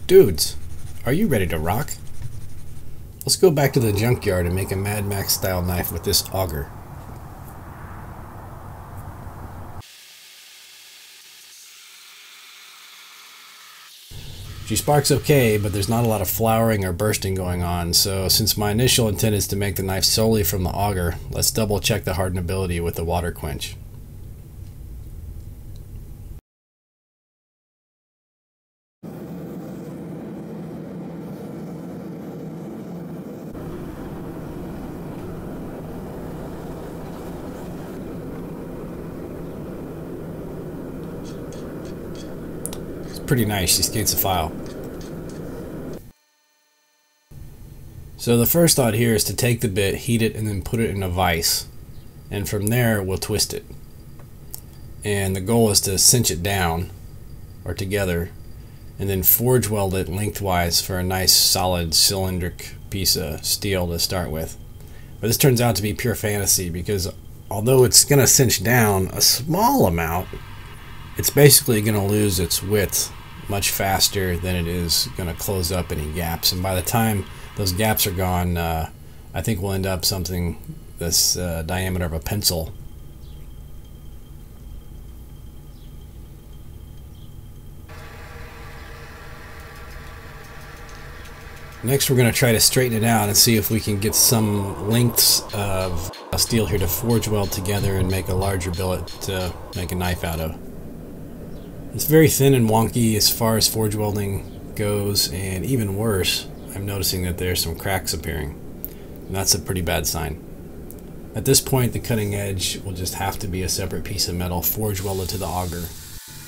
Dudes, are you ready to rock? Let's go back to the junkyard and make a Mad Max style knife with this auger. She sparks okay, but there's not a lot of flowering or bursting going on, so since my initial intent is to make the knife solely from the auger, let's double check the hardenability with the water quench. Pretty nice, she skates a file. So the first thought here is to take the bit, heat it, and then put it in a vise. And from there, we'll twist it. And the goal is to cinch it down, or together, and then forge weld it lengthwise for a nice solid cylindric piece of steel to start with. But this turns out to be pure fantasy because although it's going to cinch down a small amount, it's basically going to lose its width much faster than it is going to close up any gaps. And by the time those gaps are gone, I think we'll end up something this diameter of a pencil. Next, we're going to try to straighten it out and see if we can get some lengths of steel here to forge weld together and make a larger billet to make a knife out of. It's very thin and wonky as far as forge welding goes, and even worse, I'm noticing that there's some cracks appearing, and that's a pretty bad sign. At this point, the cutting edge will just have to be a separate piece of metal forge welded to the auger.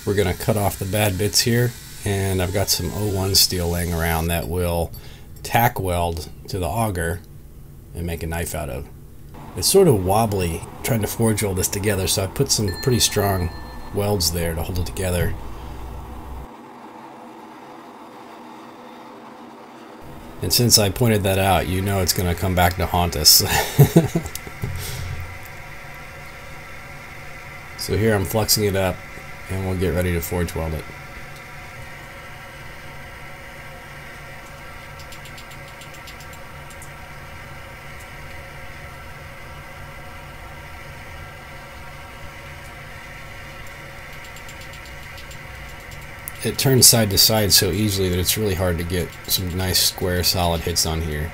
We're going to cut off the bad bits here, and I've got some 01 steel laying around that will tack weld to the auger and make a knife out of. It's sort of wobbly trying to forge weld this together, so I put some pretty strong welds there to hold it together. And since I pointed that out, you know it's going to come back to haunt us. So here I'm fluxing it up, and we'll get ready to forge weld it. It turns side to side so easily that it's really hard to get some nice square solid hits on here.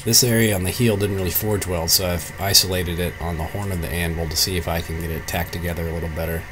This area on the heel didn't really forge weld, so I've isolated it on the horn of the anvil to see if I can get it tacked together a little better.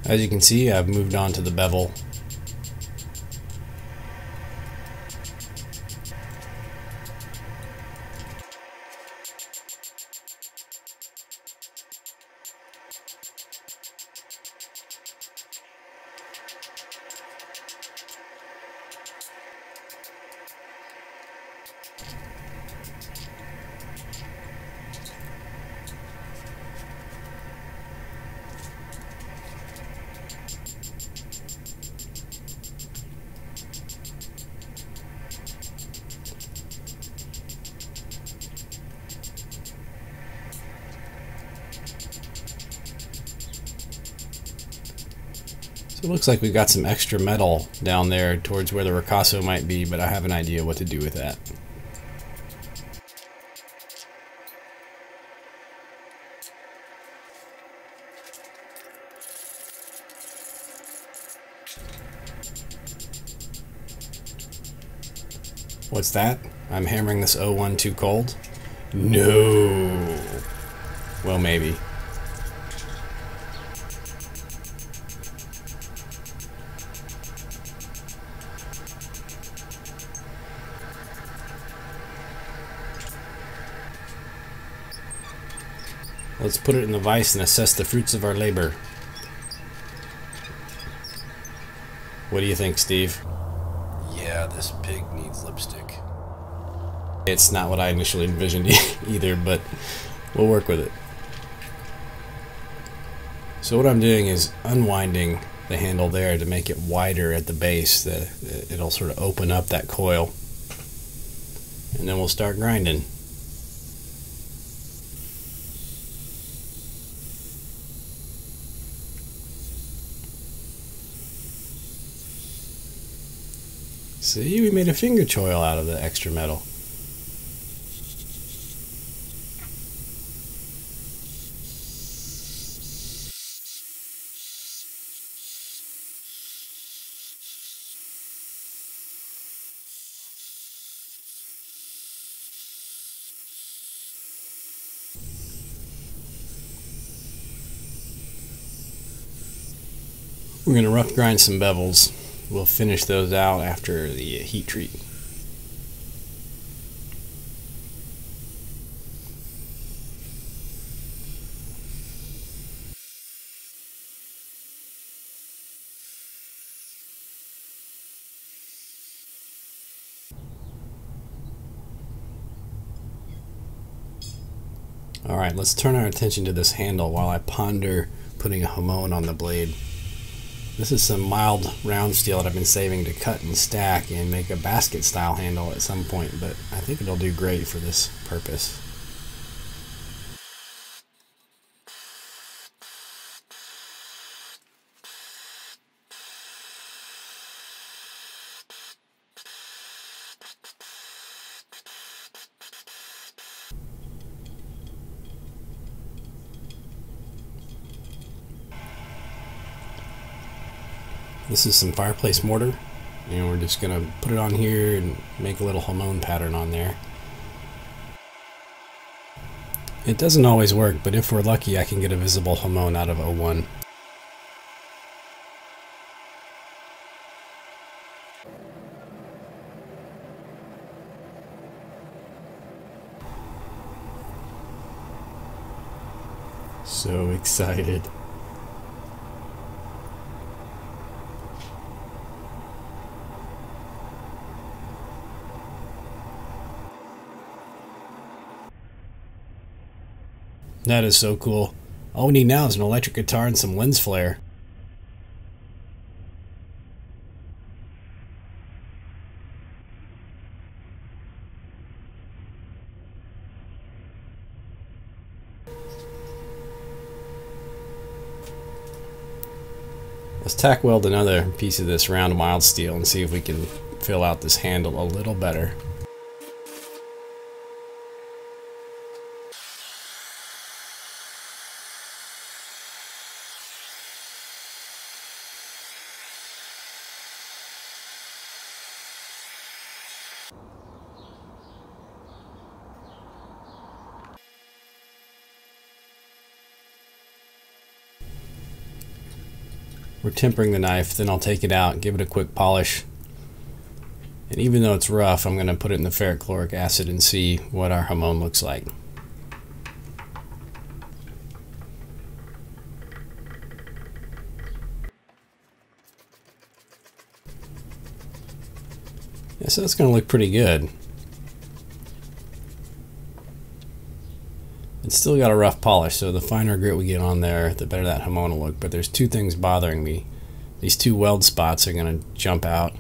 As you can see, I've moved on to the bevel. It looks like we've got some extra metal down there towards where the ricasso might be, but I have an idea what to do with that. What's that? I'm hammering this 01 too cold? No. Well, maybe. Let's put it in the vise and assess the fruits of our labor. What do you think, Steve? Yeah, this pig needs lipstick. It's not what I initially envisioned either, but we'll work with it. So what I'm doing is unwinding the handle there to make it wider at the base. It'll sort of open up that coil. And then we'll start grinding. See, we made a finger choil out of the extra metal. We're going to rough grind some bevels. We'll finish those out after the heat treat. Alright, let's turn our attention to this handle while I ponder putting a hamon on the blade. This is some mild round steel that I've been saving to cut and stack and make a basket style handle at some point, but I think it'll do great for this purpose. This is some fireplace mortar, and we're just going to put it on here and make a little hamon pattern on there. It doesn't always work, but if we're lucky I can get a visible hamon out of 01. So excited. That is so cool. All we need now is an electric guitar and some lens flare. Let's tack weld another piece of this round mild steel and see if we can fill out this handle a little better. We're tempering the knife, then I'll take it out, give it a quick polish. And even though it's rough, I'm going to put it in the ferrochloric acid and see what our hamon looks like. Yeah, so that's going to look pretty good. It's still got a rough polish, so the finer grit we get on there, the better that hamon will look. But there's two things bothering me. These two weld spots are going to jump out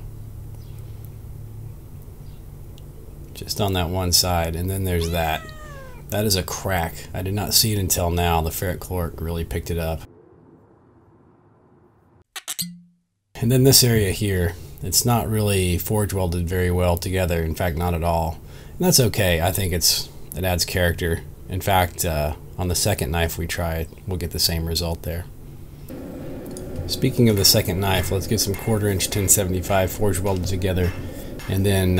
just on that one side, and then there's that. That is a crack. I did not see it until now. The ferrochloric really picked it up. And then this area here, it's not really forge welded very well together. In fact, not at all. And that's okay. I think it adds character. In fact, on the second knife we tried, we'll get the same result there. Speaking of the second knife, let's get some 1/4 inch 1075 forge welded together and then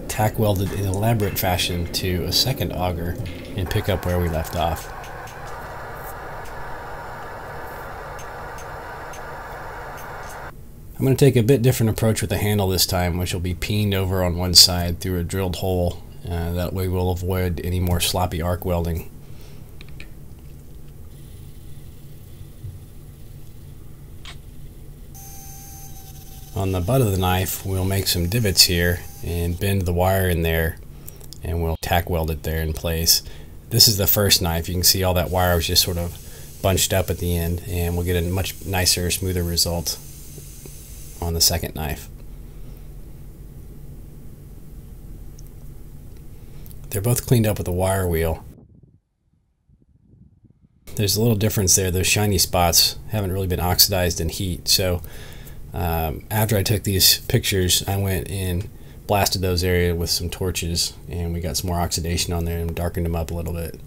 tack welded in elaborate fashion to a second auger and pick up where we left off. I'm going to take a bit different approach with the handle this time, which will be peened over on one side through a drilled hole. That way we'll avoid any more sloppy arc welding. on the butt of the knife, we'll make some divots here and bend the wire in there, and we'll tack weld it there in place. This is the first knife. You can see all that wire was just sort of bunched up at the end, and we'll get a much nicer, smoother result on the second knife. They're both cleaned up with a wire wheel. There's a little difference there. Those shiny spots haven't really been oxidized in heat. So after I took these pictures, I went and blasted those areas with some torches, and we got some more oxidation on there and darkened them up a little bit,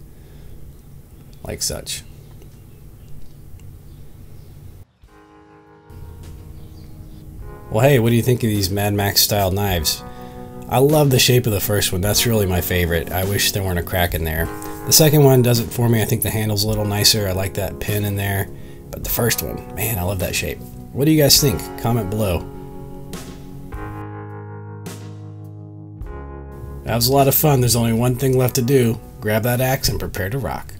like such. Well, hey, what do you think of these Mad Max style knives? I love the shape of the first one. That's really my favorite. I wish there weren't a crack in there. The second one does it for me. I think the handle's a little nicer. I like that pin in there. But the first one, man, I love that shape. What do you guys think? Comment below. That was a lot of fun. There's only one thing left to do. Grab that axe and prepare to rock.